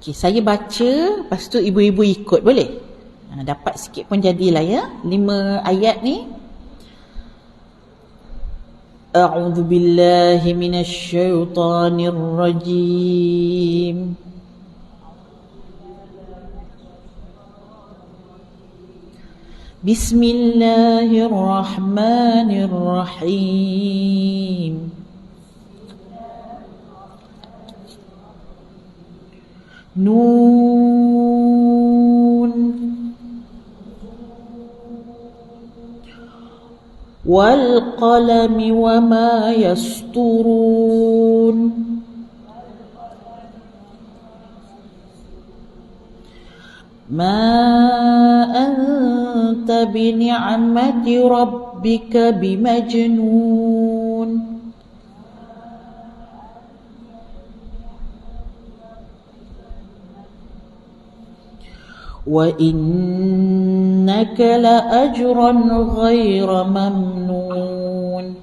Okey, saya baca, lepas tu ibu-ibu ikut, boleh? Dapat sikit pun jadilah ya. 5 ayat ni. A'udzu billahi minasy syaithanir rajim. Bismillahirrahmanirrahim. Nun wal qalami wama yasturun. Ma anta bi ni'mati rabbika bimajnun. Wa innaka la ajran ghaira mamnun.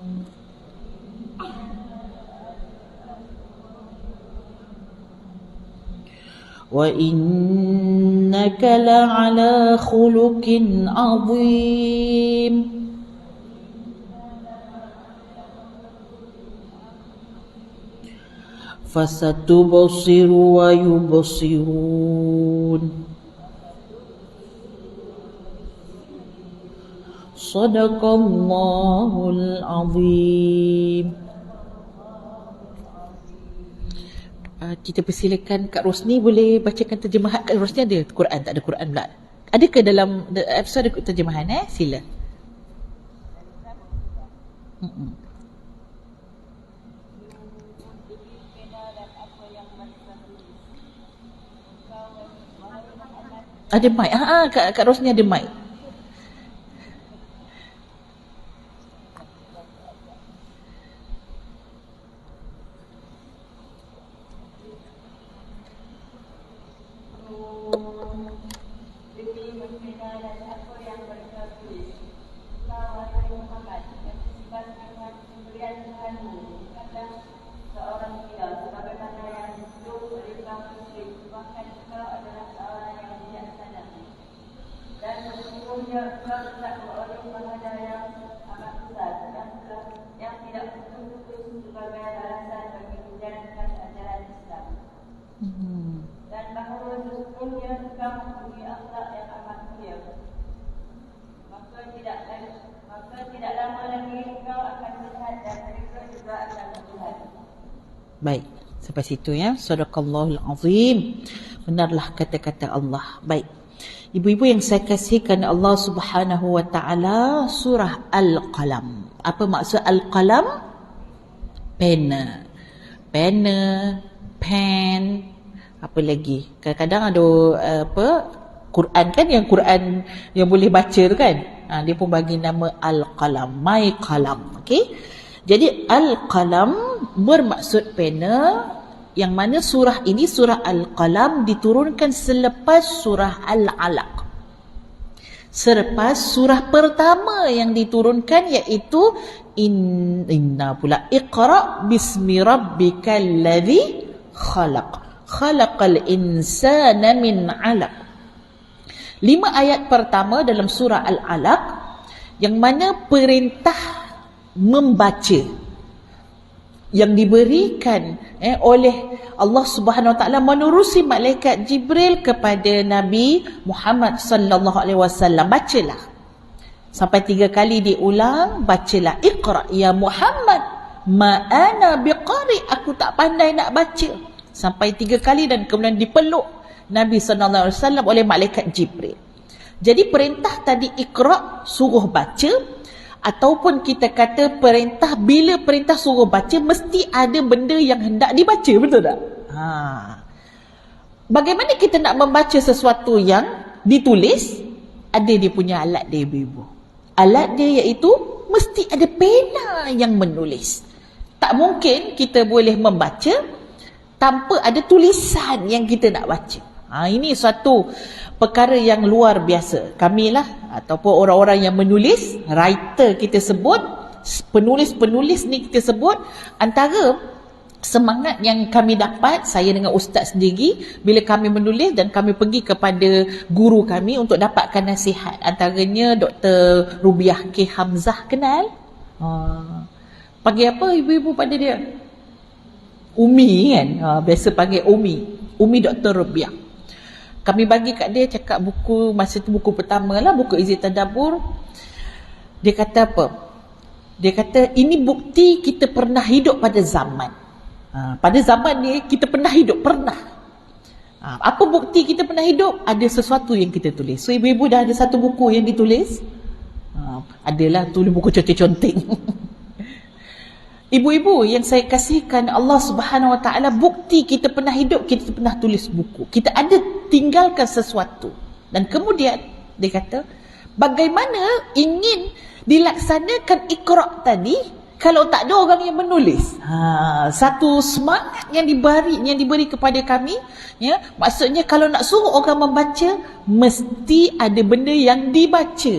Wa innaka la'ala khuluqin 'azim. Fasatubsiru wa yubsirun. Sadaqallahul azim. Kita persilakan Kak Rosni boleh bacakan terjemahan. Kak Rosni ada Quran, tak ada Quran pula. Adakah dalam episode ada terjemahan Sila. Ada mic. Kak Rosni ada mic. Baik, sampai situ ya. Sadaqallahul azim. Benarlah kata-kata Allah. Baik. Ibu-ibu yang saya kasihkan Allah Subhanahu wa taala, surah Al-Qalam. Apa maksud Al-Qalam? Pena. Pena, pen, apa lagi? Kadang-kadang ada Quran kan, yang Quran yang boleh baca tu kan. Dia pun bagi nama Al-Qalam, my qalam. Okey. Jadi Al-Qalam bermaksud pena, yang mana surah ini, surah Al-Qalam, diturunkan selepas surah Al-Alaq. Selepas surah pertama yang diturunkan, iaitu Inna pula Iqra bismi rabbikal ladzi khalaq khalaqal insana min 'alaq. 5 ayat pertama dalam surah Al-Alaq yang mana perintah membaca yang diberikan oleh Allah Subhanahu Wa Taala menerusi malaikat Jibril kepada Nabi Muhammad sallallahu alaihi wasallam. Bacalah. Sampai 3 kali diulang, bacalah. Iqra ya Muhammad, ma ana biqari, aku tak pandai nak baca. Sampai 3 kali, dan kemudian dipeluk Nabi sallallahu alaihi wasallam oleh malaikat Jibril. Jadi perintah tadi Iqra, suruh baca. Ataupun kita kata perintah, bila perintah suruh baca, mesti ada benda yang hendak dibaca, betul tak? Bagaimana kita nak membaca sesuatu yang ditulis? Ada dia punya alat dia, ibu-ibu. Alat dia iaitu mesti ada pena yang menulis. Tak mungkin kita boleh membaca tanpa ada tulisan yang kita nak baca. Ini suatu perkara yang luar biasa. Kamilah ataupun orang-orang yang menulis, writer kita sebut, penulis-penulis ni kita sebut, antara semangat yang kami dapat, saya dengan ustaz sendiri, bila kami menulis dan kami pergi kepada guru kami untuk dapatkan nasihat. Antaranya Dr. Rubiah K. Hamzah, kenal? Panggil apa ibu-ibu pada dia? Umi kan? Biasa panggil Umi Dr. Rubiah. Kami bagi kat dia, cakap buku, masa tu buku pertama lah, buku Izzy Tadabbur. Dia kata apa? Dia kata ini bukti kita pernah hidup pada zaman. Pada zaman ni kita pernah hidup, pernah. Apa bukti kita pernah hidup? Ada sesuatu yang kita tulis. So ibu-ibu dah ada satu buku yang ditulis. Adalah tulis buku contek-contek. Ibu-ibu yang saya kasihkan Allah Subhanahu Wa Taala, bukti kita pernah hidup, kita pernah tulis buku. Kita ada tinggalkan sesuatu. Dan kemudian dia kata, bagaimana ingin dilaksanakan Iqra tadi kalau tak ada orang yang menulis? Satu semangat yang diberi kepada kami, ya, maksudnya kalau nak suruh orang membaca, mesti ada benda yang dibaca,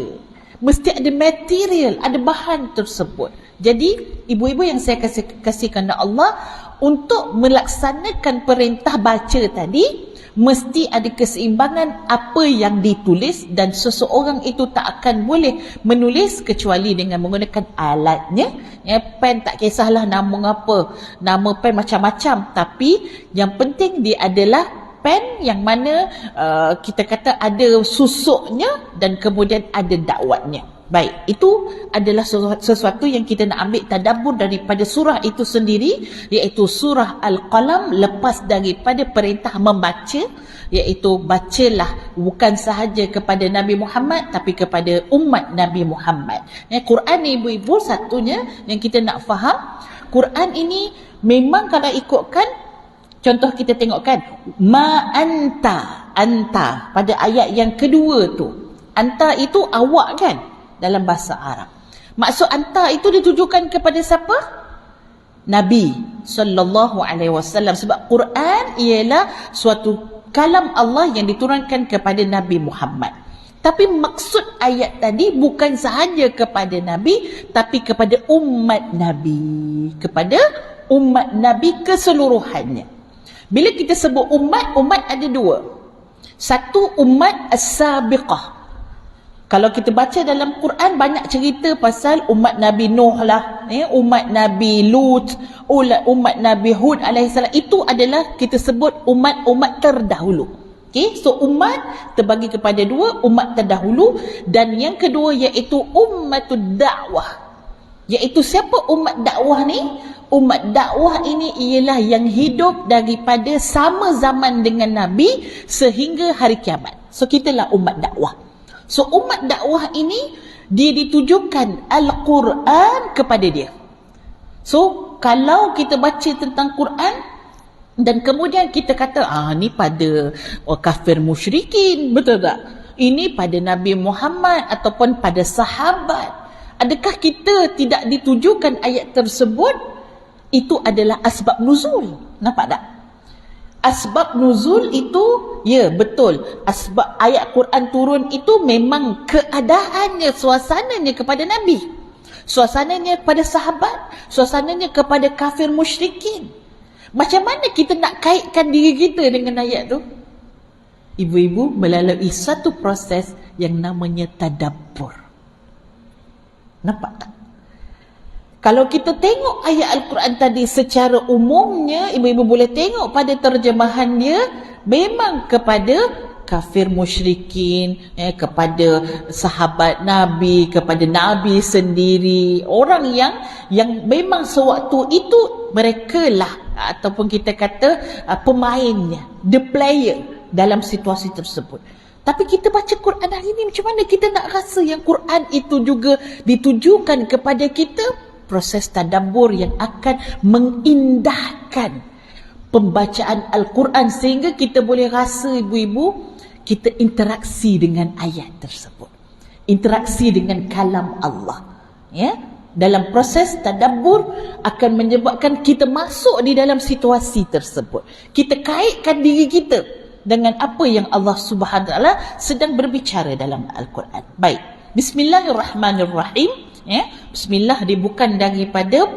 mesti ada material, ada bahan tersebut. Jadi ibu-ibu yang saya kasihkan Allah, untuk melaksanakan perintah baca tadi, mesti ada keseimbangan apa yang ditulis, dan seseorang itu tak akan boleh menulis kecuali dengan menggunakan alatnya. Pen tak kisahlah nama apa, nama pen macam-macam, tapi yang penting dia adalah pen yang mana kita kata ada susuknya dan kemudian ada dakwatnya. Baik, itu adalah sesuatu yang kita nak ambil tadabbur daripada surah itu sendiri, iaitu surah Al-Qalam, lepas daripada perintah membaca, iaitu bacalah bukan sahaja kepada Nabi Muhammad tapi kepada umat Nabi Muhammad. Quran ni ibu-ibu, satunya yang kita nak faham, Quran ini memang kalau ikutkan, contoh kita tengokkan ma anta pada ayat yang kedua tu, anta itu awak kan dalam bahasa Arab. Maksud anta itu ditujukan kepada siapa? Nabi sallallahu alaihi wasallam, sebab Quran ialah suatu kalam Allah yang diturunkan kepada Nabi Muhammad. Tapi maksud ayat tadi bukan sahaja kepada Nabi, tapi kepada umat Nabi, kepada umat Nabi keseluruhannya. Bila kita sebut umat ada dua. Satu, umat as-sabiqah. Kalau kita baca dalam Quran, banyak cerita pasal umat Nabi Nuh lah, umat Nabi Lut, umat Nabi Hud alaihissalam. Itu adalah kita sebut umat-umat terdahulu. Okay? So umat terbagi kepada dua, umat terdahulu, dan yang kedua iaitu ummatud dakwah. Iaitu siapa umat dakwah ni? Umat dakwah ini ialah yang hidup daripada sama zaman dengan Nabi sehingga hari kiamat. So kitalah umat dakwah. So umat dakwah ini dia ditujukan Al-Quran kepada dia. So kalau kita baca tentang Quran dan kemudian kita kata ni pada kafir musyrikin, betul tak? Ini pada Nabi Muhammad ataupun pada sahabat. Adakah kita tidak ditujukan ayat tersebut? Itu adalah asbab nuzul. Nampak tak? Asbab nuzul itu, ya betul, asbab ayat Quran turun itu memang keadaannya, suasananya kepada Nabi, suasananya kepada sahabat, suasananya kepada kafir musyrikin. Macam mana kita nak kaitkan diri kita dengan ayat tu? Ibu-ibu, melalui satu proses yang namanya tadabbur. Nampak tak? Kalau kita tengok ayat Al-Quran tadi secara umumnya, ibu-ibu boleh tengok pada terjemahan dia, memang kepada kafir musyrikin, kepada sahabat Nabi, kepada Nabi sendiri, orang yang memang sewaktu itu mereka lah, ataupun kita kata pemainnya, the player dalam situasi tersebut. Tapi kita baca Quran hari ini, macam mana kita nak rasa yang Quran itu juga ditujukan kepada kita? Proses tadabbur yang akan mengindahkan pembacaan Al-Quran sehingga kita boleh rasa, ibu-ibu, kita interaksi dengan ayat tersebut, interaksi dengan kalam Allah. Ya, dalam proses tadabbur akan menyebabkan kita masuk di dalam situasi tersebut. Kita kaitkan diri kita dengan apa yang Allah Subhanahu Wa Taala sedang berbicara dalam Al-Quran. Baik, Bismillahirrahmanirrahim. Ya, Bismillah dia bukan daripada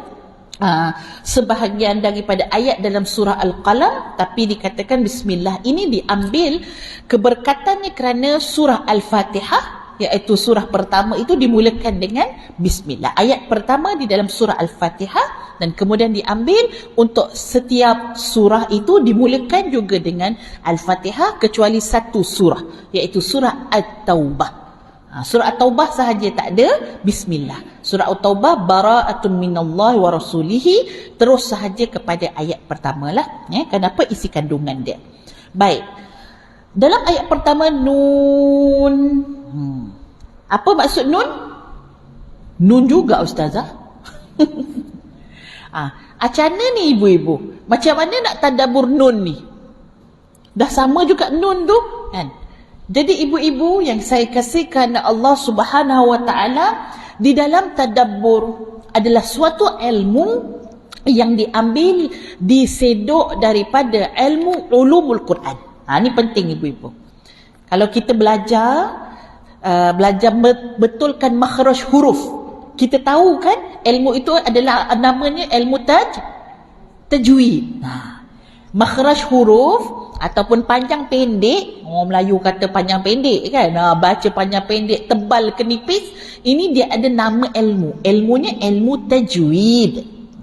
sebahagian daripada ayat dalam surah Al-Qalam, tapi dikatakan bismillah. Ini diambil keberkatannya kerana surah Al-Fatihah, iaitu surah pertama itu dimulakan dengan bismillah. Ayat pertama di dalam surah Al-Fatihah, dan kemudian diambil untuk setiap surah itu dimulakan juga dengan Al-Fatihah, kecuali satu surah, iaitu surah At-Taubah. Surah At-Taubah sahaja tak ada bismillah. Surah At-Taubah bara'atun minallahi wa rasulihi, terus sahaja kepada ayat pertama lah. Kenapa? Isi kandungan dia. Baik. Dalam ayat pertama nun. Apa maksud nun? Nun juga ustazah. Macam mana ni ibu-ibu? Macam mana nak tadabbur nun ni? Dah sama juga nun tu kan? Jadi ibu-ibu yang saya kasihkan Allah Subhanahu wa taala, di dalam tadabbur adalah suatu ilmu yang diambil, disedok daripada ilmu ulumul Quran. Ini penting ibu-ibu. Kalau kita belajar betulkan makhraj huruf, kita tahu kan ilmu itu adalah namanya ilmu tajwid. Makhraj huruf ataupun panjang pendek, orang Melayu kata panjang pendek kan, baca panjang pendek, tebal ke nipis, ini dia ada nama ilmu. Ilmunya ilmu tajwid.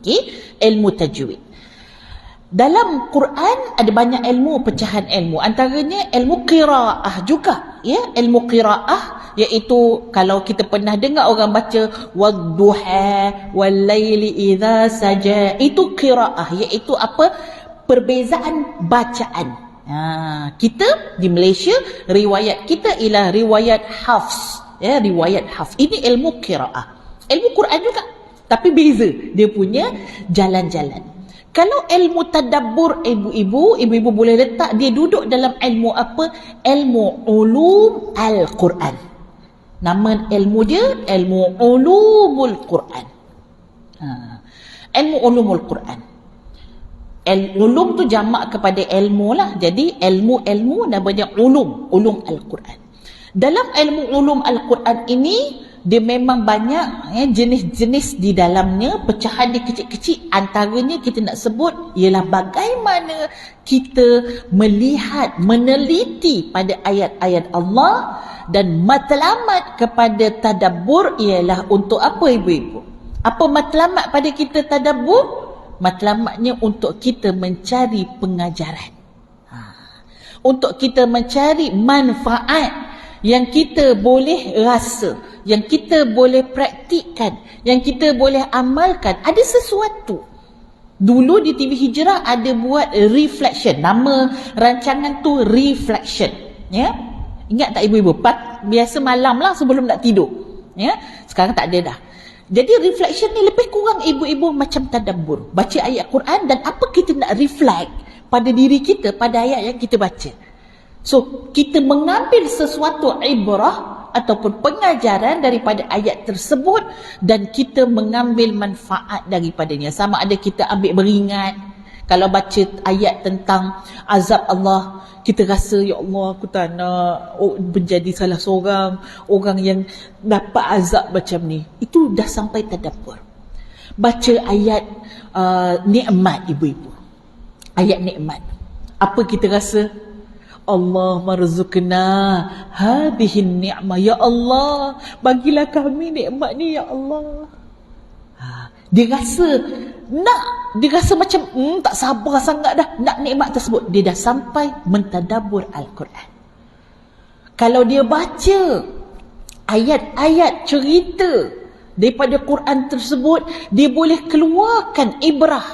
Okey, ilmu tajwid. Dalam Quran ada banyak ilmu, pecahan ilmu. Antaranya ilmu qiraah juga, ya, ilmu qiraah, iaitu kalau kita pernah dengar orang baca wadduha walaili idza saja, itu qiraah, iaitu apa? Perbezaan bacaan. Kita di Malaysia, riwayat kita ialah riwayat Hafs, ya, riwayat Hafs. Ini ilmu qiraah. Ilmu Quran juga, tapi beza dia punya jalan-jalan. Kalau ilmu tadabbur, ibu-ibu boleh letak dia duduk dalam ilmu apa? Ilmu ulum al-Quran. Nama ilmu dia ilmu ulumul Quran. Ilmu ulumul Quran. Ulum tu jamak kepada ilmu lah. Jadi ilmu namanya ulum al-Quran. Dalam ilmu ulum al-Quran ini, dia memang banyak jenis-jenis di dalamnya, pecahan dia kecil-kecil. Antaranya kita nak sebut ialah bagaimana kita melihat, meneliti pada ayat-ayat Allah, dan matlamat kepada tadabbur ialah untuk apa ibu-ibu? Apa matlamat pada kita tadabbur? Matlamatnya untuk kita mencari pengajaran, untuk kita mencari manfaat yang kita boleh rasa, yang kita boleh praktikkan, yang kita boleh amalkan. Ada sesuatu. Dulu di TV Hijrah ada buat reflection, nama rancangan tu reflection, ya. Ingat tak ibu-ibu? Biasa malam lah sebelum nak tidur, ya. Sekarang tak ada dah. Jadi reflection ni lebih kurang ibu-ibu macam tadabbur, baca ayat Quran dan apa kita nak reflect pada diri kita, pada ayat yang kita baca. So kita mengambil sesuatu ibrah ataupun pengajaran daripada ayat tersebut, dan kita mengambil manfaat daripadanya. Sama ada kita ambil beringat, kalau baca ayat tentang azab Allah, kita rasa, ya Allah, aku tak nak menjadi salah seorang orang yang dapat azab macam ni. Itu dah sampai tadabbur. Baca ayat nikmat ibu-ibu, ayat nikmat, apa kita rasa? Allah marzuqna hadhihi ni'mah, ya Allah, bagilah kami nikmat ni, ya Allah. Dia rasa macam tak sabar sangat dah nak nikmat tersebut. Dia dah sampai mentadabbur Al-Quran. Kalau dia baca ayat-ayat cerita daripada Quran tersebut, dia boleh keluarkan ibrah,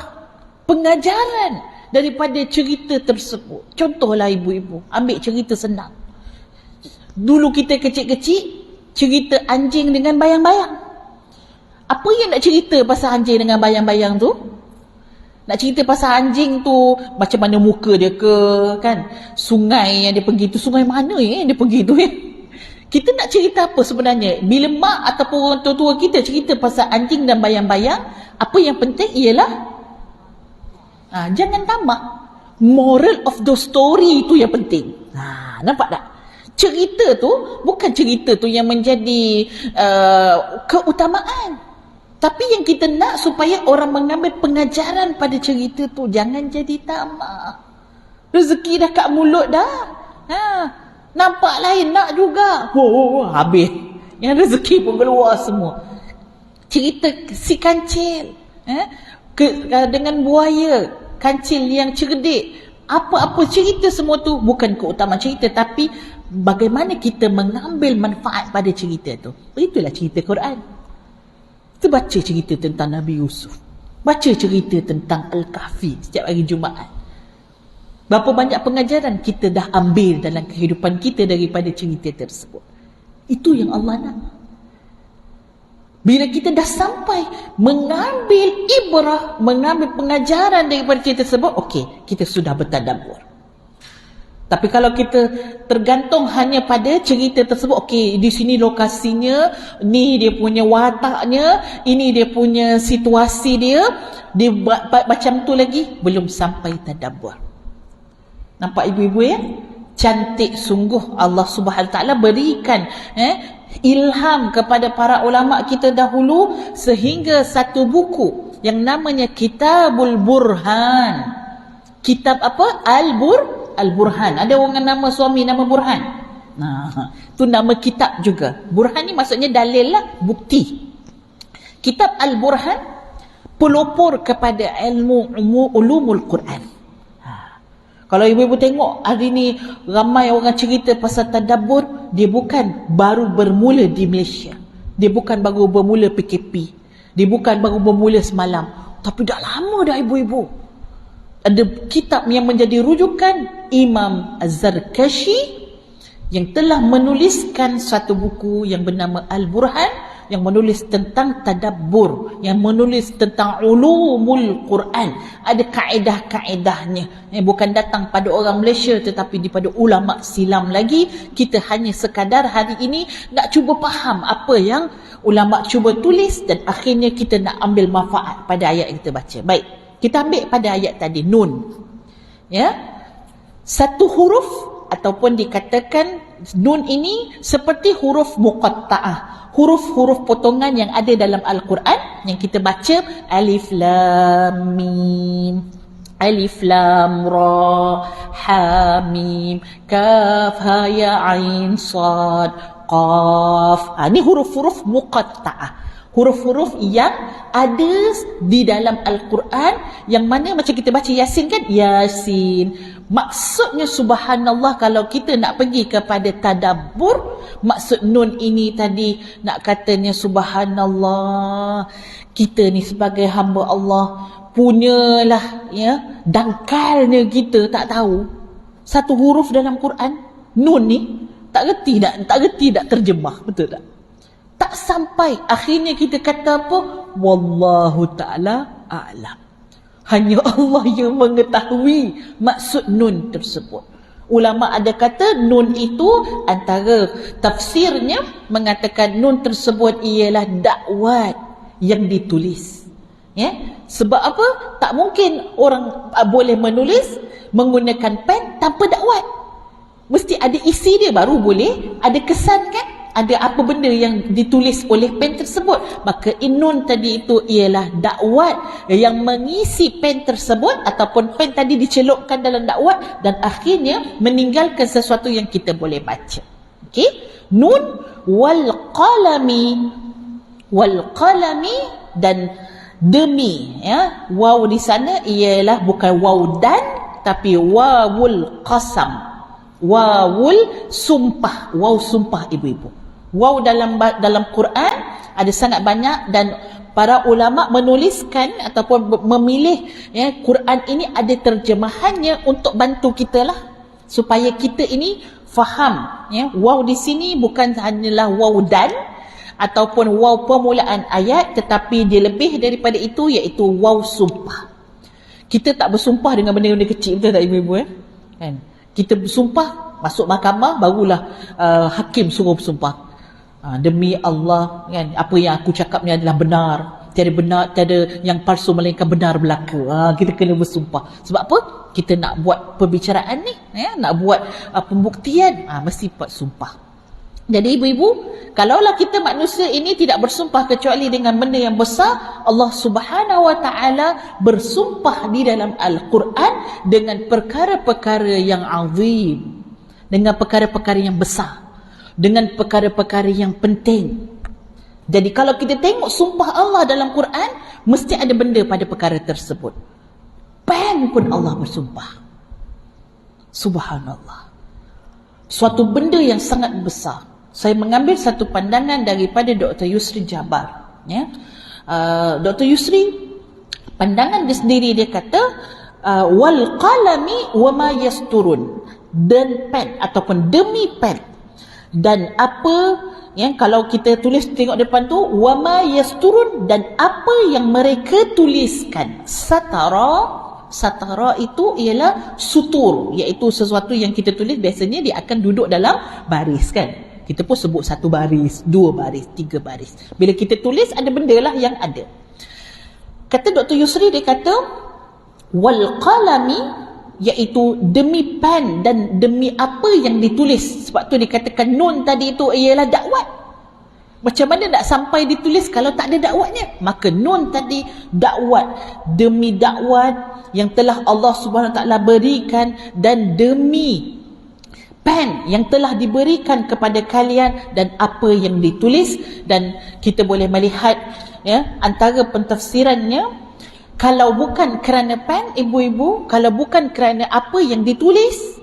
pengajaran daripada cerita tersebut. Contohlah ibu-ibu, ambil cerita senang. Dulu kita kecil-kecil, cerita anjing dengan bayang-bayang. Apa yang nak cerita pasal anjing dengan bayang-bayang tu? Nak cerita pasal anjing tu macam mana muka dia ke, kan? Sungai yang dia pergi tu, sungai mana yang dia pergi tu, ya? Kita nak cerita apa sebenarnya? Bila mak ataupun orang tua-tua kita cerita pasal anjing dan bayang-bayang, apa yang penting ialah jangan tamak. Moral of the story tu yang penting. Nampak tak? Cerita tu bukan cerita tu yang menjadi keutamaan. Tapi yang kita nak supaya orang mengambil pengajaran pada cerita tu. Jangan jadi tamak. Rezeki dah kat mulut dah. Nampak lain nak juga. Habis. Yang rezeki pun keluar semua. Cerita si kancil. Dengan buaya. Kancil yang cerdik. Apa-apa cerita semua tu bukan keutamaan cerita, tapi bagaimana kita mengambil manfaat pada cerita tu. Itulah cerita Quran. Kita baca cerita tentang Nabi Yusuf. Baca cerita tentang Al-Kahfi setiap hari Jumaat. Berapa banyak pengajaran kita dah ambil dalam kehidupan kita daripada cerita tersebut. Itu yang Allah nak. Bila kita dah sampai mengambil ibrah, mengambil pengajaran daripada cerita tersebut, okey, kita sudah bertadabbur. Tapi kalau kita tergantung hanya pada cerita tersebut, okey, di sini lokasinya, ni dia punya wataknya, ini dia punya situasi dia macam tu lagi, belum sampai tadabbur. Nampak ibu-ibu ya? Cantik sungguh Allah Subhanahu Wa Taala berikan ilham kepada para ulama kita dahulu sehingga satu buku yang namanya Kitabul Burhan. Kitab apa? Al-Burhan. Ada orang nama suami nama Burhan. Tu nama kitab juga. Burhan ni maksudnya dalil lah, bukti. Kitab Al-Burhan pelopor kepada ilmu ulumul Quran. Kalau ibu-ibu tengok hari ni ramai orang cerita pasal tadabbur, dia bukan baru bermula di Malaysia. Dia bukan baru bermula PKP. Dia bukan baru bermula semalam. Tapi dah lama dah ibu-ibu. Ada kitab yang menjadi rujukan Imam Az-Zarkashi yang telah menuliskan satu buku yang bernama Al-Burhan, yang menulis tentang tadabbur, yang menulis tentang ulumul Quran. Ada kaedah-kaedahnya. Bukan datang pada orang Malaysia tetapi daripada ulama silam lagi. Kita hanya sekadar hari ini nak cuba faham apa yang ulama cuba tulis dan akhirnya kita nak ambil manfaat pada ayat yang kita baca. Baik. Kita ambil pada ayat tadi, nun. Ya. Satu huruf ataupun dikatakan nun ini seperti huruf muqatta'ah. Huruf-huruf potongan yang ada dalam Al-Quran yang kita baca alif lam mim, alif lam ra, ha mim, kaf ha ya ain sad qaf. Ini huruf-huruf muqatta'ah. Huruf-huruf yang ada di dalam Al-Quran yang mana macam kita baca Yasin kan? Yasin. Maksudnya subhanallah kalau kita nak pergi kepada tadabbur, maksud nun ini tadi nak katanya subhanallah, kita ni sebagai hamba Allah punyalah ya dangkalnya kita tak tahu satu huruf dalam Quran nun ni tak reti tak terjemah, betul tak? Tak sampai akhirnya kita kata apa? Wallahu ta'ala a'lam. Hanya Allah yang mengetahui maksud nun tersebut. Ulama ada kata nun itu antara tafsirnya mengatakan nun tersebut ialah dakwat yang ditulis. Ya? Sebab apa? Tak mungkin orang boleh menulis menggunakan pen tanpa dakwat. Mesti ada isi dia baru boleh, ada kesan kan? Ada apa benda yang ditulis oleh pen tersebut. Maka nun tadi itu ialah dakwat yang mengisi pen tersebut ataupun pen tadi dicelupkan dalam dakwat dan akhirnya meninggalkan sesuatu yang kita boleh baca. Okey? Nun wal qalami dan demi ya. Waw di sana ialah bukan waw dan tapi wawul qasam. Wawul sumpah. Waw sumpah ibu-ibu. Waw dalam Quran ada sangat banyak dan para ulama menuliskan ataupun memilih ya Quran ini ada terjemahannya untuk bantu kita lah supaya kita ini faham ya. Waw di sini bukan hanyalah waw dan ataupun waw permulaan ayat tetapi dia lebih daripada itu iaitu waw sumpah. Kita tak bersumpah dengan benda-benda kecil, betul tak ibu-ibu kan? Kita bersumpah masuk mahkamah barulah hakim suruh bersumpah. Demi Allah kan, apa yang aku cakap ni adalah benar, tiada yang palsu melainkan benar belaka. Kita kena bersumpah. Sebab apa? Kita nak buat perbicaraan ni ya, nak buat pembuktian mesti buat sumpah. Jadi ibu-ibu, kalaulah kita manusia ini tidak bersumpah kecuali dengan benda yang besar, Allah Subhanahu wa taala bersumpah di dalam Al-Quran dengan perkara-perkara yang azim, dengan perkara-perkara yang besar, dengan perkara-perkara yang penting. Jadi kalau kita tengok sumpah Allah dalam Quran, mesti ada benda pada perkara tersebut. Pen pun Allah bersumpah. Subhanallah. Suatu benda yang sangat besar. Saya mengambil satu pandangan daripada Dr. Yusri Jabar. Ya. Dr. Yusri, pandangan dia sendiri, dia kata, wal qalami wa ma yasturun. Dan pen, ataupun demi pen. Dan apa, ya, kalau kita tulis tengok depan tu, wa ma yasturun, dan apa yang mereka tuliskan. Satara itu ialah sutur, iaitu sesuatu yang kita tulis biasanya dia akan duduk dalam baris kan. Kita pun sebut satu baris, dua baris, tiga baris. Bila kita tulis, ada benda lah yang ada. Kata Dr. Yusri, dia kata, wal qalami, iaitu demi pen dan demi apa yang ditulis. Sebab tu dikatakan nun tadi itu ialah dakwat. Macam mana nak sampai ditulis kalau tak ada dakwatnya? Maka nun tadi dakwat, demi dakwat yang telah Allah Subhanahu Wa Taala berikan, dan demi pen yang telah diberikan kepada kalian dan apa yang ditulis. Dan kita boleh melihat, ya, antara pentafsirannya, kalau bukan kerana pen, ibu-ibu, kalau bukan kerana apa yang ditulis,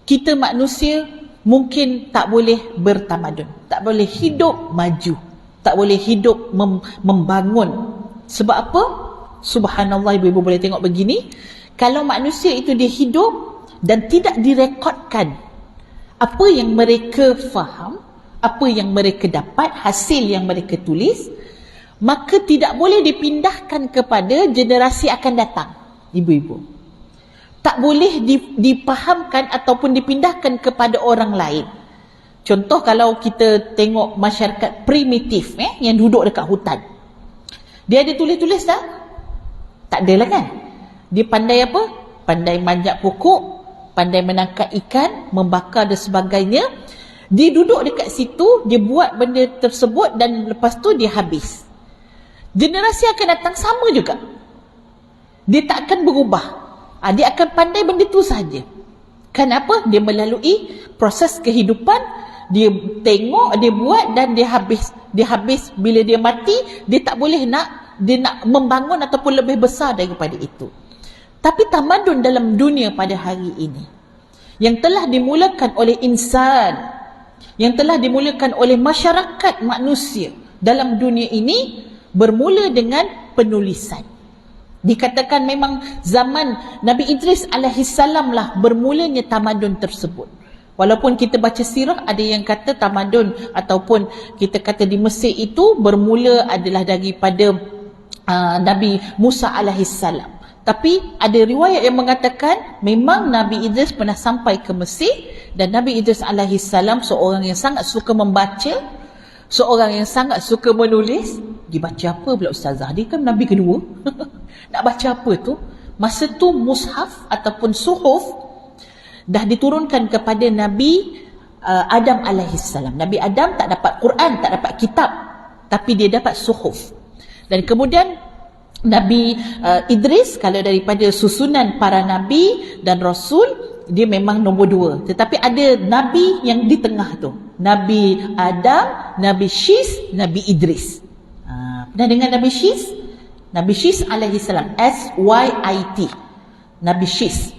kita manusia mungkin tak boleh bertamadun, tak boleh hidup maju, tak boleh hidup membangun. Sebab apa? Subhanallah, ibu-ibu boleh tengok begini, kalau manusia itu dia hidup dan tidak direkodkan apa yang mereka faham, apa yang mereka dapat, hasil yang mereka tulis, maka tidak boleh dipindahkan kepada generasi akan datang, ibu-ibu. Tak boleh dipahamkan ataupun dipindahkan kepada orang lain. Contoh, kalau kita tengok masyarakat primitif, yang duduk dekat hutan, dia ada tulis-tulis tak? Tak adalah kan? Dia pandai apa? Pandai manjat pokok, pandai menangkap ikan, membakar dan sebagainya. Dia duduk dekat situ, dia buat benda tersebut dan lepas tu dia habis. Generasi akan datang sama juga. Dia tak akan berubah. Dia akan pandai benda tu saja. Kenapa? Dia melalui proses kehidupan, dia tengok, dia buat dan dia habis. Dia habis, bila dia mati, dia tak boleh dia nak membangun ataupun lebih besar daripada itu. Tapi tamadun dalam dunia pada hari ini, yang telah dimulakan oleh insan, yang telah dimulakan oleh masyarakat manusia dalam dunia ini, bermula dengan penulisan. Dikatakan memang zaman Nabi Idris alaihissalam lah bermulanya tamadun tersebut. Walaupun kita baca sirah, ada yang kata tamadun ataupun kita kata di Mesir itu bermula adalah daripada Nabi Musa alaihissalam. Tapi ada riwayat yang mengatakan memang Nabi Idris pernah sampai ke Mesir, dan Nabi Idris alaihissalam seorang yang sangat suka membaca, seorang yang sangat suka menulis. Dibaca apa pula ustazah? Dia kan Nabi kedua. Nak baca apa tu? Masa tu mushaf ataupun suhuf dah diturunkan kepada Nabi Adam alaihissalam. Nabi Adam tak dapat Quran, tak dapat kitab, tapi dia dapat suhuf. Dan kemudian Nabi Idris, kalau daripada susunan para Nabi dan Rasul, dia memang nombor 2. Tetapi ada Nabi yang di tengah tu, Nabi Adam, Nabi Syis, Nabi Idris. Pernah dengar Nabi Syis? Nabi Syis alaihissalam, S-Y-I-T, Nabi Syis.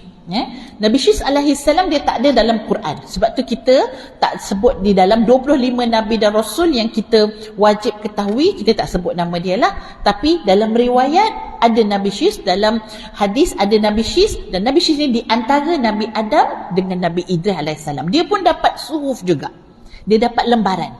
Nabi Syis alaihissalam dia tak ada dalam Quran. Sebab tu kita tak sebut di dalam 25 Nabi dan Rasul yang kita wajib ketahui, kita tak sebut nama dia lah. Tapi dalam riwayat ada Nabi Syis, dalam hadis ada Nabi Syis, dan Nabi Syis ni di antara Nabi Adam dengan Nabi Idris alaihissalam. Dia pun dapat suhuf juga, dia dapat lembaran.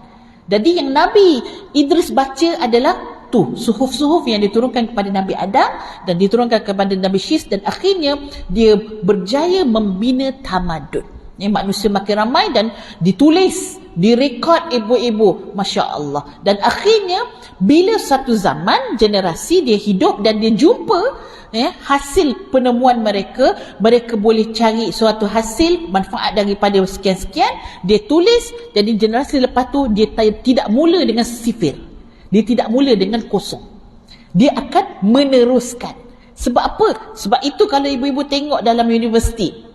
Jadi yang Nabi Idris baca adalah tu suhuf-suhuf yang diturunkan kepada Nabi Adam dan diturunkan kepada Nabi Syis, dan akhirnya dia berjaya membina tamadun. Manusia makin ramai dan ditulis, direkod ibu-ibu, Masya Allah. Dan akhirnya bila satu zaman generasi dia hidup dan dia jumpa hasil penemuan mereka, mereka boleh cari suatu hasil manfaat daripada sekian-sekian, dia tulis. Jadi generasi lepas tu dia tidak mula dengan sifir, dia tidak mula dengan kosong, dia akan meneruskan. Sebab apa? Sebab itu kalau ibu-ibu tengok dalam universiti,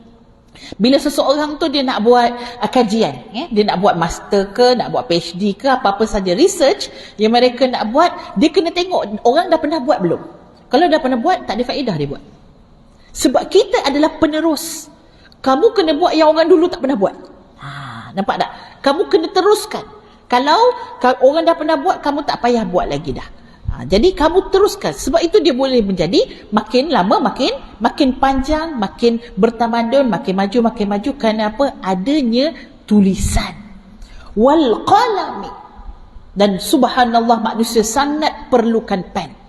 bila seseorang tu dia nak buat kajian, dia nak buat master ke, nak buat PhD ke, apa-apa saja research yang mereka nak buat, dia kena tengok orang dah pernah buat belum. Kalau dah pernah buat, tak ada faedah dia buat. Sebab kita adalah penerus. Kamu kena buat yang orang dulu tak pernah buat. Nampak tak? Kamu kena teruskan. Kalau orang dah pernah buat, kamu tak payah buat lagi dah. Jadi kamu teruskan. Sebab itu dia boleh menjadi makin lama makin panjang, makin bertamadun, makin maju. Kerana apa? Adanya tulisan. Wal qalami. Dan subhanallah, manusia sangat perlukan pen.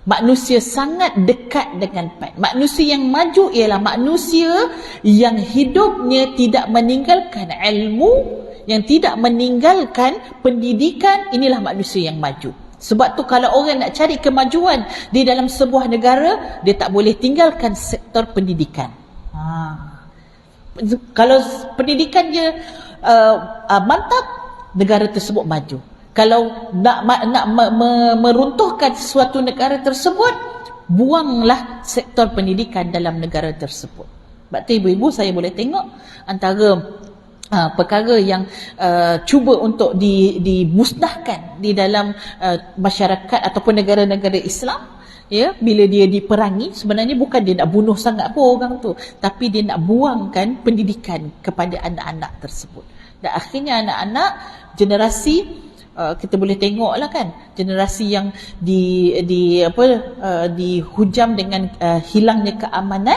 Manusia sangat dekat dengan pen. Manusia yang maju ialah manusia yang hidupnya tidak meninggalkan ilmu, yang tidak meninggalkan pendidikan. Inilah manusia yang maju. Sebab tu kalau orang nak cari kemajuan di dalam sebuah negara, dia tak boleh tinggalkan sektor pendidikan. Kalau pendidikan dia mantap, negara tersebut maju. Kalau nak meruntuhkan suatu negara tersebut, buanglah sektor pendidikan dalam negara tersebut. Sebab tu ibu-ibu, saya boleh tengok antara perkara yang cuba untuk dimusnahkan di dalam masyarakat ataupun negara-negara Islam, bila dia diperangi, sebenarnya bukan dia nak bunuh sangat pun orang tu, tapi dia nak buangkan pendidikan kepada anak-anak tersebut. Dan akhirnya anak-anak generasi, kita boleh tengoklah kan, generasi yang dihujam dengan hilangnya keamanan,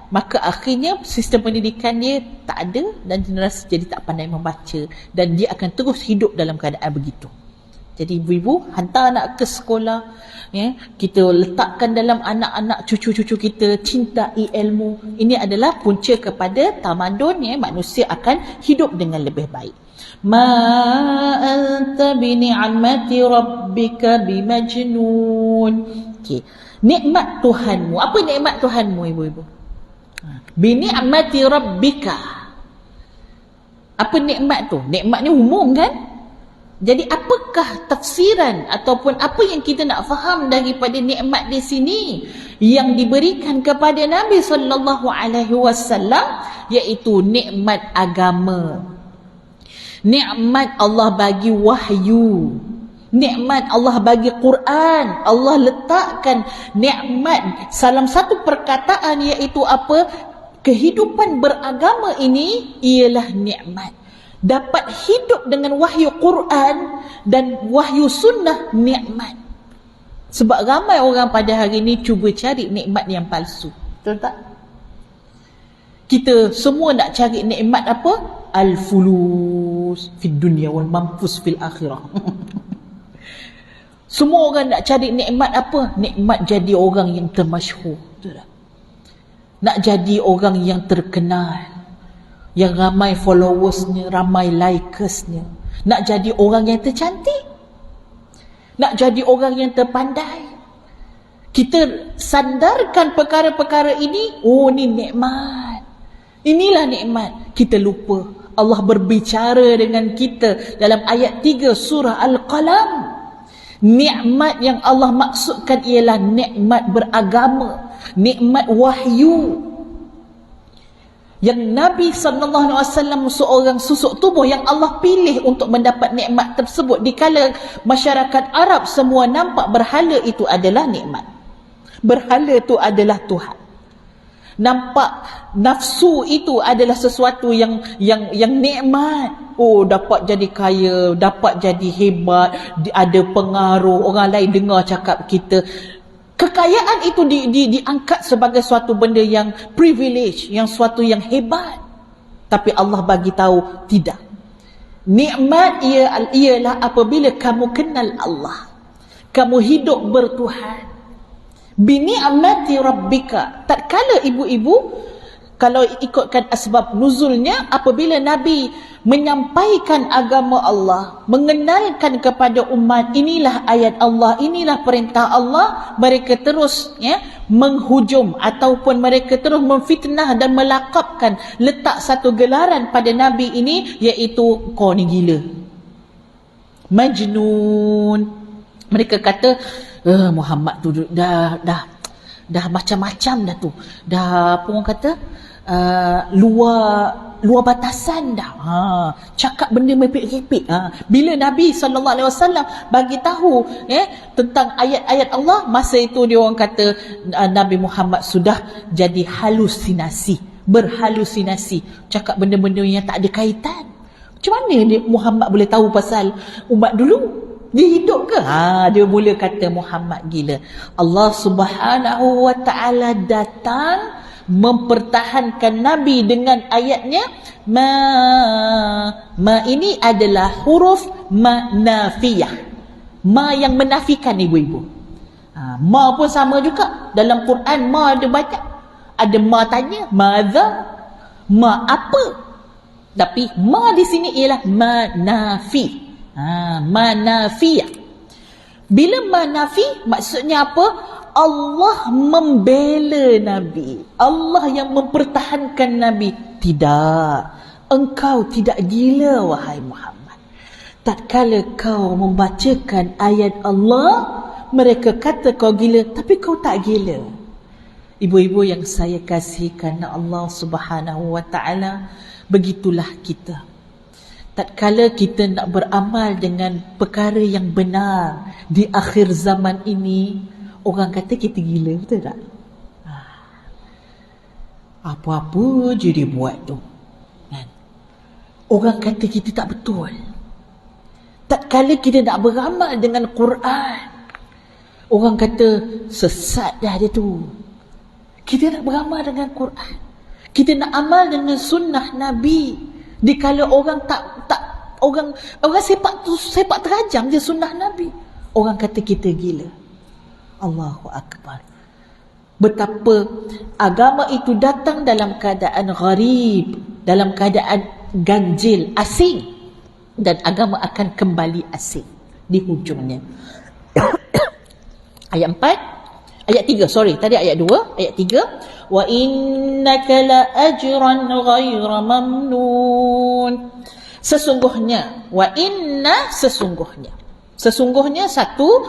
maka akhirnya sistem pendidikan dia tak ada dan generasi jadi tak pandai membaca, dan dia akan terus hidup dalam keadaan begitu. Jadi ibu-ibu, hantar anak ke sekolah, kita letakkan dalam anak-anak cucu-cucu kita cintai ilmu. Ini adalah punca kepada tamadun, manusia akan hidup dengan lebih baik. Ma anta bi ni'mati rabbika bimajnun. Okey, nikmat Tuhanmu. Apa nikmat Tuhanmu ibu-ibu? Bi ni'mati rabbika. Apa nikmat tu? Nikmat ni umum kan? Jadi apakah tafsiran ataupun apa yang kita nak faham daripada nikmat di sini yang diberikan kepada Nabi sallallahu alaihi wasallam, iaitu nikmat agama. Nikmat Allah bagi wahyu, nikmat Allah bagi Quran. Allah letakkan nikmat salah satu perkataan, iaitu apa? Kehidupan beragama ini ialah nikmat. Dapat hidup dengan wahyu Quran dan wahyu sunnah, nikmat. Sebab ramai orang pada hari ini cuba cari nikmat yang palsu. Betul tak? Kita semua nak cari nikmat apa? Al-fulus fid dunya wal manfus fil akhirah. Semua orang nak cari nikmat apa? Nikmat jadi orang yang termasyhur. Betul tak? Nak jadi orang yang terkenal, yang ramai followersnya, ramai likersnya. Nak jadi orang yang tercantik, nak jadi orang yang terpandai. Kita sandarkan perkara-perkara ini, oh ni nikmat, inilah nikmat. Kita lupa Allah berbicara dengan kita dalam ayat 3 surah Al-Qalam. Nikmat yang Allah maksudkan ialah nikmat beragama, nikmat wahyu. Yang Nabi SAW seorang susuk tubuh yang Allah pilih untuk mendapat nikmat tersebut, dikala masyarakat Arab semua nampak berhala itu adalah nikmat, berhala itu adalah Tuhan. Nampak nafsu itu adalah sesuatu yang nikmat. Oh, dapat jadi kaya, dapat jadi hebat, ada pengaruh, orang lain dengar cakap kita. Kekayaan itu diangkat sebagai suatu benda yang privilege, yang suatu yang hebat. Tapi Allah bagi tahu tidak. Nikmat ialah apabila kamu kenal Allah, kamu hidup bertuhan. Bi ni'mati rabbika. Tatkala ibu-ibu Kalau ikutkan asbab nuzulnya, apabila Nabi menyampaikan agama Allah, mengenalkan kepada umat, inilah ayat Allah, inilah perintah Allah, mereka terus menghujum ataupun mereka terus memfitnah dan melakapkan, letak satu gelaran pada Nabi ini, iaitu kau ni gila, Majnun. Mereka kata Muhammad tu dah macam-macam dah tu, dah apa orang kata, luar batasan dah, cakap benda mepek-kepek. Bila Nabi SAW bagi tahu tentang ayat-ayat Allah, masa itu dia orang kata Nabi Muhammad sudah jadi berhalusinasi, cakap benda-benda yang tak ada kaitan. Macam mana Muhammad boleh tahu pasal umat dulu? Dia hidup ke? Dia mula kata Muhammad gila. Allah Subhanahu wa ta'ala datang mempertahankan Nabi dengan ayatnya. Ma ini adalah huruf ma nafiyah, ma yang menafikan, ibu-ibu. Ma pun sama juga dalam Quran. Ma ada banyak. Ada ma tanya, madza, ma apa. Tapi ma di sini ialah ma nafi. Manafiyah. Bila manafi, maksudnya apa? Allah membela Nabi, Allah yang mempertahankan Nabi. Tidak, engkau tidak gila wahai Muhammad. Tatkala kau membacakan ayat Allah, mereka kata kau gila, tapi kau tak gila. Ibu-ibu yang saya kasihi kerana Allah Subhanahu wa ta'ala, begitulah kita. Tatkala kita nak beramal dengan perkara yang benar di akhir zaman ini, orang kata kita gila, betul tak? Apa-apa je dia buat tu, kan? Orang kata kita tak betul. Tatkala kita nak beramal dengan Quran, orang kata sesat dah dia tu. Kita nak beramal dengan Quran, kita nak amal dengan sunnah Nabi. Dikala orang orang sepak terajam je sunnah Nabi, orang kata kita gila. Allahu Akbar. Betapa agama itu datang dalam keadaan gharib, dalam keadaan ganjil, asing, dan agama akan kembali asing di hujungnya. Ayat 4, ayat 3, tadi ayat 2, ayat 3. Wa innaka la ajran ghaira mamnun. Sesungguhnya, wa inna, sesungguhnya satu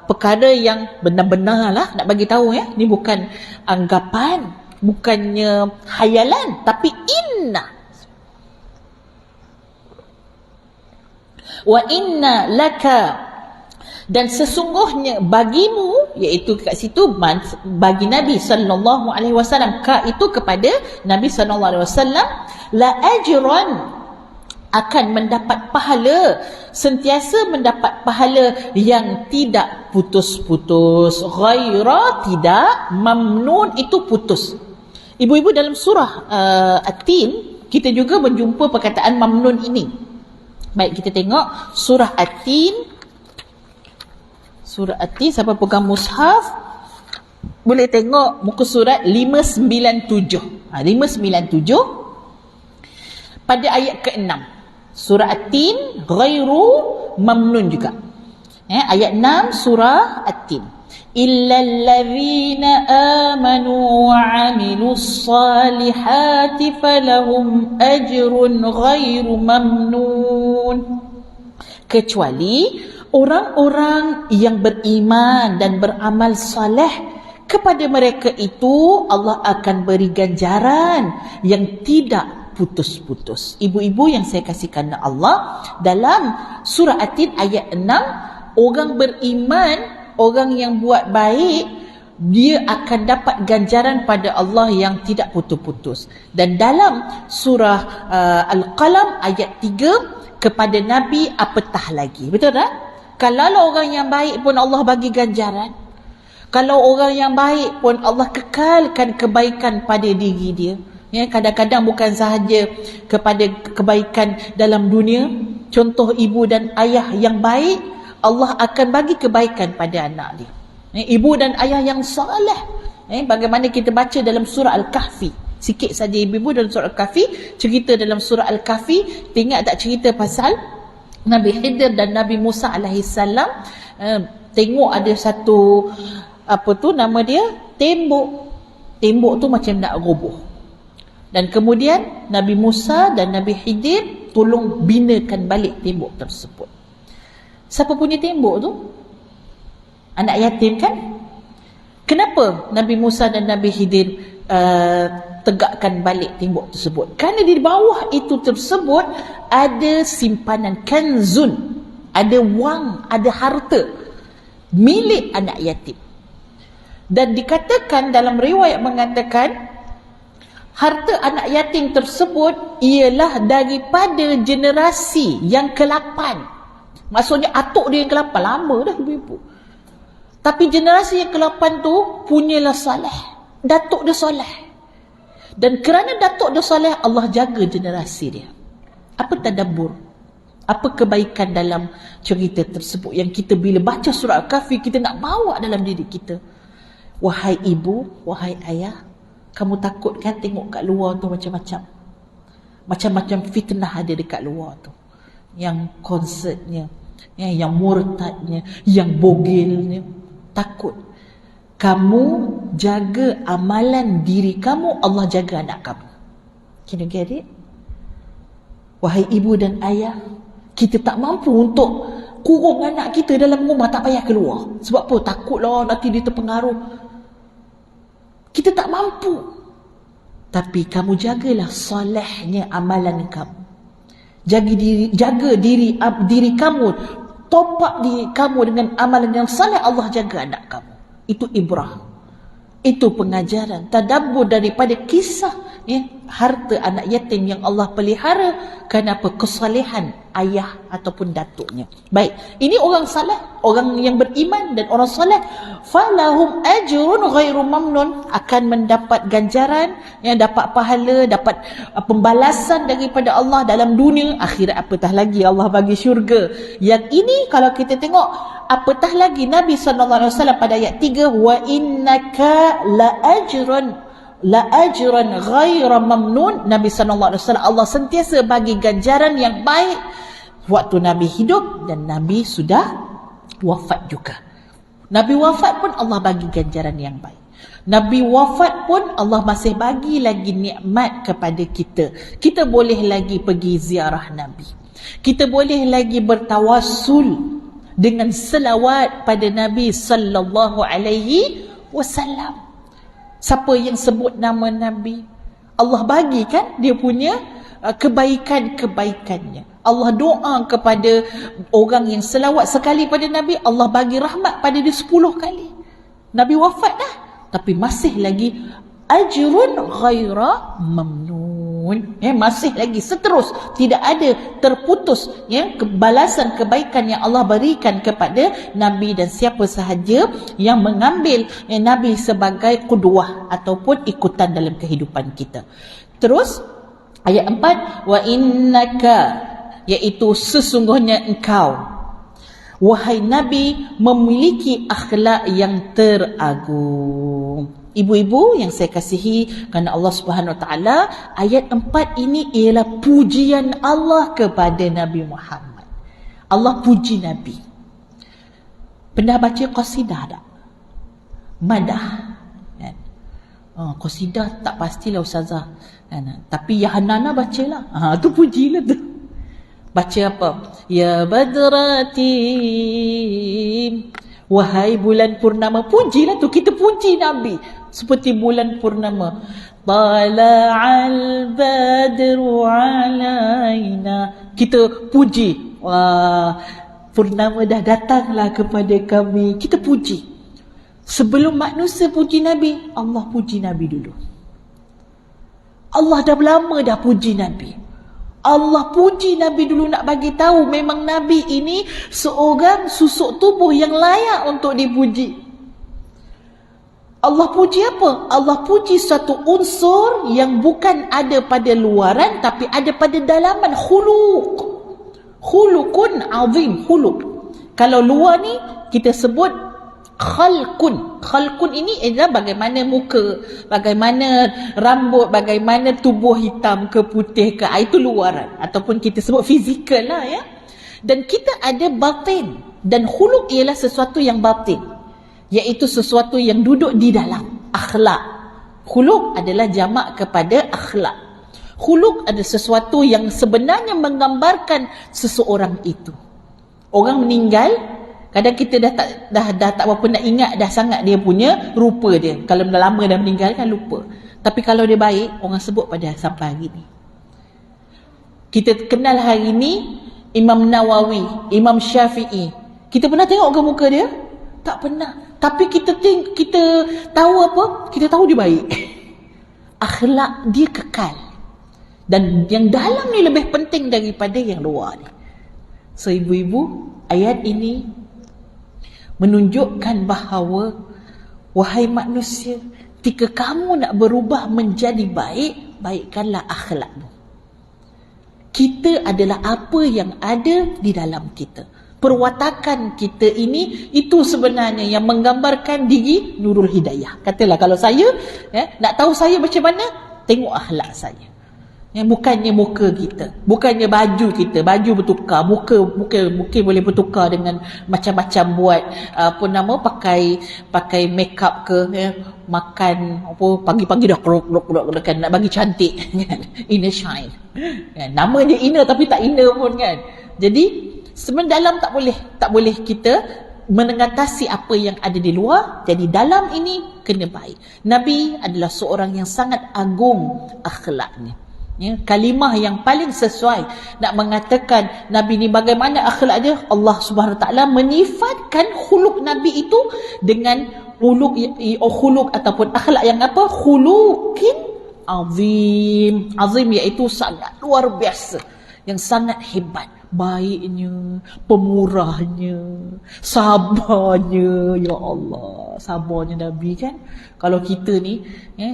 perkara yang benar-benar lah nak bagi tahu, ni bukan anggapan, bukannya khayalan, tapi inna. Wa inna laka, dan sesungguhnya bagimu, iaitu kat situ bagi Nabi sallallahu alaihi wasallam, ka itu kepada Nabi sallallahu alaihi wasallam, la ajran, akan mendapat pahala, sentiasa mendapat pahala yang tidak putus-putus. Ghaira, tidak, mamnun itu putus. Ibu-ibu, dalam surah At-Tin kita juga menjumpa perkataan mamnun ini. Baik, kita tengok surah At-Tin. Surah At-Tin, siapa pegang mushaf boleh tengok muka surat 597. 597 pada ayat ke-6. Surah At-Tin, ghairu mamnun juga. Ayat 6 surah At-Tin. Illal ladzina amanu wa 'amilus salihati falahum ajrun ghairu mamnun. Kecuali orang-orang yang beriman dan beramal saleh, kepada mereka itu Allah akan beri ganjaran yang tidak putus-putus. Ibu-ibu yang saya kasihkan Allah, dalam surah At-Tin ayat 6, orang beriman, orang yang buat baik, dia akan dapat ganjaran pada Allah yang tidak putus-putus. Dan dalam surah Al-Qalam ayat 3, kepada Nabi apatah lagi, betul tak? Kalau orang yang baik pun Allah bagi ganjaran. Kalau orang yang baik pun Allah kekalkan kebaikan pada diri dia. Kadang-kadang bukan sahaja kepada kebaikan dalam dunia. Contoh ibu dan ayah yang baik, Allah akan bagi kebaikan pada anak dia. Ibu dan ayah yang soleh. Bagaimana kita baca dalam surah Al-Kahfi. Sikit saja ibu-ibu dalam surah Al-Kahfi, cerita dalam surah Al-Kahfi, ingat tak cerita pasal Nabi Khidir dan Nabi Musa alaihissalam. Tengok ada satu nama dia tembok tu macam nak roboh, dan kemudian Nabi Musa dan Nabi Khidir tolong binakan balik tembok tersebut. Siapa punya tembok tu? Anak yatim kan? Kenapa Nabi Musa dan Nabi Khidir tegakkan balik tembok tersebut? Kerana di bawah itu tersebut ada simpanan kanzun, ada wang, ada harta milik anak yatim. Dan dikatakan dalam riwayat mengatakan harta anak yatim tersebut ialah daripada generasi yang ke-8. Maksudnya atuk dia yang ke-8, lama dah ibu-ibu. Tapi generasi yang ke-8 tu punyalah soleh, datuk dia soleh. Dan kerana datuk dia soleh, Allah jaga generasi dia. Apa tadabbur? Apa kebaikan dalam cerita tersebut yang kita bila baca surah Al-Kahfi kita nak bawa dalam diri kita? Wahai ibu, wahai ayah, kamu takut kan tengok kat luar tu macam-macam? Macam-macam fitnah ada dekat luar tu. Yang konsertnya, yang murtadnya, yang bogilnya. Takut. Kamu jaga amalan diri kamu, Allah jaga anak kamu. Can you get it? Wahai ibu dan ayah, kita tak mampu untuk kurung anak kita dalam rumah, tak payah keluar. Sebab apa? Takutlah nanti dia terpengaruh. Kita tak mampu. Tapi kamu jagalah solehnya amalan kamu. Jaga diri kamu. Top up diri kamu dengan amalan yang soleh, Allah jaga anak kamu. Itu ibrah. Itu pengajaran, tadabbur daripada kisah harta anak yatim yang Allah pelihara kerana apa? Kesalehan ayah ataupun datuknya. Baik, ini orang saleh, orang yang beriman dan orang saleh, falahum ajrun ghairu mamnun, akan mendapat ganjaran, yang dapat pahala, dapat pembalasan daripada Allah dalam dunia, akhirat apatah lagi Allah bagi syurga. Yang ini kalau kita tengok, apatah lagi Nabi SAW pada ayat 3, wa innaka la ajran ghaira mamnun. Nabi SAW, Allah sentiasa bagi ganjaran yang baik waktu Nabi hidup dan Nabi sudah wafat juga. Nabi wafat pun Allah bagi ganjaran yang baik. Nabi wafat pun Allah masih bagi lagi nikmat kepada kita. Kita boleh lagi pergi ziarah Nabi. Kita boleh lagi bertawassul dengan selawat pada Nabi sallallahu alaihi wasallam. Siapa yang sebut nama Nabi, Allah bagi kan dia punya kebaikan-kebaikannya. Allah doa kepada orang yang selawat sekali pada Nabi, Allah bagi rahmat pada dia 10 kali. Nabi wafat dah, tapi masih lagi ajrun ghaira mamnun. Masih lagi seterus, tidak ada terputus balasan kebaikan yang Allah berikan kepada Nabi dan siapa sahaja yang mengambil Nabi sebagai qudwah ataupun ikutan dalam kehidupan kita. Terus ayat 4, wa innaka, iaitu sesungguhnya engkau wahai Nabi memiliki akhlak yang teragung. Ibu-ibu yang saya kasihi kerana Allah Subhanahu Wa Taala, ayat 4 ini ialah pujian Allah kepada Nabi Muhammad. Allah puji Nabi. Pernah baca qasidah tak? Madah. Qasidah tak pastilah ustazah. Tapi ya Hanana bacalah. Tu pujilah tu. Baca apa? Ya Badrati, wahai bulan purnama. Pujilah tu, kita puji Nabi seperti bulan purnama. Tala'al badru alaina, kita puji. Wah, purnama dah datanglah kepada kami, kita puji. Sebelum manusia puji Nabi, Allah puji Nabi dulu. Allah dah lama dah puji Nabi. Allah puji Nabi dulu, nak bagi tahu memang Nabi ini seorang susuk tubuh yang layak untuk dipuji. Allah puji apa? Allah puji suatu unsur yang bukan ada pada luaran tapi ada pada dalaman. Khuluq. Khuluqun azim. Khuluq. Kalau luar ni kita sebut Khalqun ini adalah bagaimana muka, bagaimana rambut, bagaimana tubuh hitam ke putih ke, itu luaran ataupun kita sebut fizikal lah ya. Dan kita ada batin, dan khuluq ialah sesuatu yang batin, iaitu sesuatu yang duduk di dalam akhlak. Khuluq adalah jamak kepada akhlak. Khuluq adalah sesuatu yang sebenarnya menggambarkan seseorang itu. Orang meninggal, kadang kita dah tak berapa nak ingat dah sangat dia punya rupa dia. Kalau dah lama dah meninggal kan lupa. Tapi kalau dia baik, orang sebut pada sampai hari ni. Kita kenal hari ni Imam Nawawi, Imam Syafi'i. Kita pernah tengok ke muka dia? Tak pernah. Tapi kita tahu apa? Kita tahu dia baik. Akhlak dia kekal. Dan yang dalam ni lebih penting daripada yang luar ni. So ibu-ibu, ayat ini menunjukkan bahawa wahai manusia, jika kamu nak berubah menjadi baik, baikkanlah akhlakmu. Kita adalah apa yang ada di dalam kita. Perwatakan kita ini, itu sebenarnya yang menggambarkan diri Nurul Hidayah. Katalah kalau saya nak tahu saya macam mana, tengok akhlak saya. Bukannya muka kita, bukannya baju kita, baju bertukar, muka boleh bertukar dengan macam-macam buat pakai makeup ke, makan pagi-pagi dah krok kan, nak bagi cantik kan, inner shine kan? Nama dia inner tapi tak inner pun kan. Jadi sebenarnya dalam tak boleh kita mengatasi apa yang ada di luar. Jadi dalam ini kena baik. Nabi adalah seorang yang sangat agung akhlaknya. Kalimah yang paling sesuai nak mengatakan Nabi ni bagaimana akhlak dia, Allah Subhanahu Wa Taala menyifatkan khuluq Nabi itu dengan khuluq ataupun akhlak yang apa? Khuluqin azim. Azim iaitu sangat luar biasa, yang sangat hebat. Baiknya, pemurahnya, sabarnya. Ya Allah, sabarnya Nabi kan. Kalau kita ni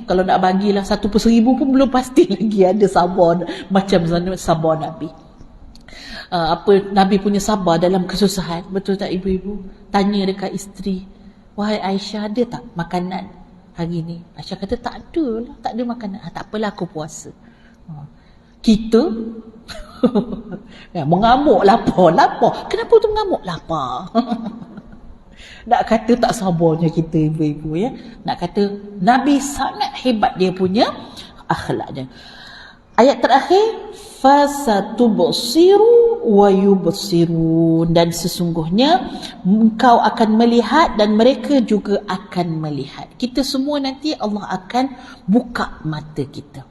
kalau nak bagilah 1/1000 pun belum pasti lagi ada sabar macam sabar Nabi. Nabi punya sabar dalam kesusahan. Betul tak ibu-ibu? Tanya dekat isteri, wahai Aisyah, ada tak makanan hari ni? Aisyah kata tak ada lah, tak ada makanan. Tak apalah, aku puasa. Kita mengamuk lapar. Kenapa tu mengamuk lapar? Nak kata tak sabarnya kita ibu-ibu ya. Nak kata Nabi sangat hebat dia punya akhlaknya. Ayat terakhir, fasatubsiru wa yubsirun, dan sesungguhnya engkau akan melihat dan mereka juga akan melihat. Kita semua nanti Allah akan buka mata kita.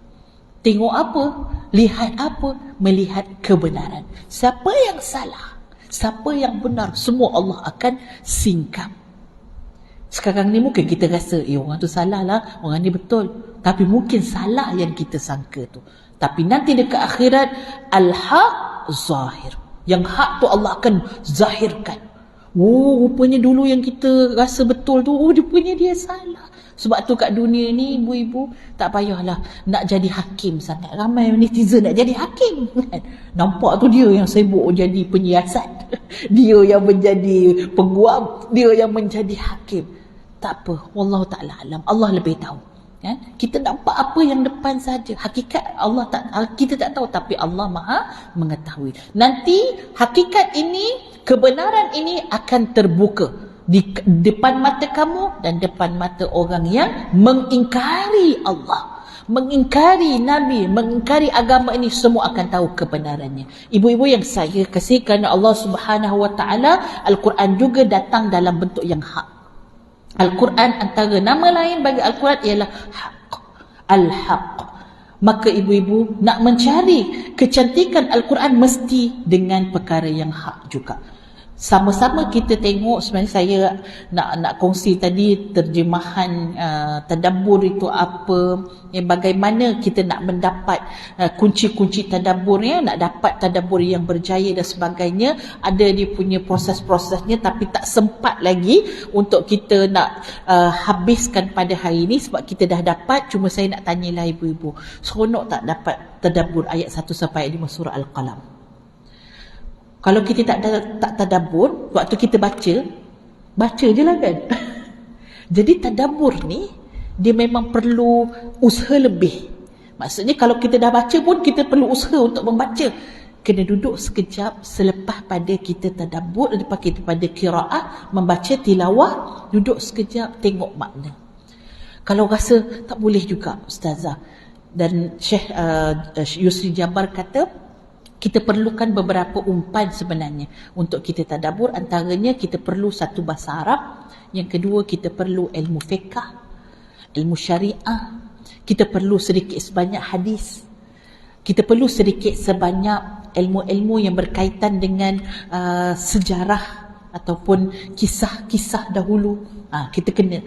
Tengok apa? Lihat apa? Melihat kebenaran. Siapa yang salah? Siapa yang benar? Semua Allah akan singkap. Sekarang ni mungkin kita rasa orang tu salah lah, orang ni betul. Tapi mungkin salah yang kita sangka tu. Tapi nanti dekat akhirat, al-haq zahir. Yang hak tu Allah akan zahirkan. Rupanya dulu yang kita rasa betul tu, rupanya dia salah. Sebab tu kat dunia ni ibu-ibu tak payahlah nak jadi hakim sangat. Ramai netizen nak jadi hakim kan. Nampak tu dia yang sibuk jadi penyiasat. Dia yang menjadi peguam, dia yang menjadi hakim. Tak apa, wallahu taala alam. Allah lebih tahu. Kan? Kita nampak apa yang depan saja. Hakikat kita tak tahu, tapi Allah Maha mengetahui. Nanti hakikat ini, kebenaran ini akan terbuka di depan mata kamu dan depan mata orang yang mengingkari Allah, mengingkari Nabi, mengingkari agama ini. Semua akan tahu kebenarannya. Ibu-ibu yang saya kasih, kerana Allah Subhanahu Wa Taala, Al-Quran juga datang dalam bentuk yang hak. Al-Quran, antara nama lain bagi Al-Quran ialah haq, al-haq. Maka ibu-ibu nak mencari kecantikan Al-Quran mesti dengan perkara yang hak juga. Sama-sama kita tengok. Sebenarnya saya nak kongsi tadi terjemahan tadabbur itu apa, bagaimana kita nak mendapat kunci-kunci tadabbur, nak dapat tadabbur yang berjaya dan sebagainya. Ada dia punya proses-prosesnya, tapi tak sempat lagi untuk kita nak habiskan pada hari ini sebab kita dah dapat. Cuma saya nak tanyalah ibu-ibu, seronok tak dapat tadabbur ayat 1 sampai 5 surah Al-Qalam? Kalau kita tak tadabbur, waktu kita baca, baca je lah kan. Jadi tadabbur ni dia memang perlu usaha lebih. Maksudnya kalau kita dah baca pun kita perlu usaha untuk membaca. Kena duduk sekejap selepas pada kita tadabbur, lepas kita pada qiraah, membaca tilawah, duduk sekejap tengok makna. Kalau rasa tak boleh juga Ustazah, dan Syekh Yusri Jabar kata kita perlukan beberapa umpan sebenarnya untuk kita tadabbur. Antaranya kita perlu satu bahasa Arab, yang kedua kita perlu ilmu fiqh, ilmu syariah, kita perlu sedikit sebanyak hadis, kita perlu sedikit sebanyak ilmu-ilmu yang berkaitan dengan sejarah ataupun kisah-kisah dahulu. Kita kena.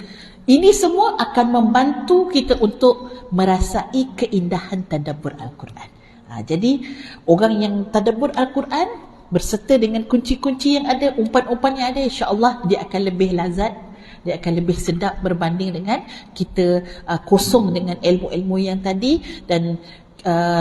Ini semua akan membantu kita untuk merasai keindahan tadabbur Al-Quran. Jadi orang yang tadabbur Al-Quran berserta dengan kunci-kunci yang ada, umpan-umpan yang ada, insya-Allah dia akan lebih lazat, dia akan lebih sedap berbanding dengan kita kosong dengan ilmu-ilmu yang tadi. Dan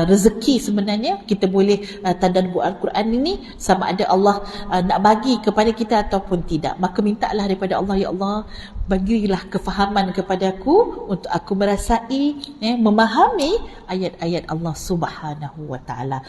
rezeki sebenarnya kita boleh tadabbur Al-Quran ini sama ada Allah nak bagi kepada kita ataupun tidak. Maka mintalah daripada Allah, ya Allah bagilah kefahaman kepada aku untuk aku merasai, memahami ayat-ayat Allah Subhanahu wa taala.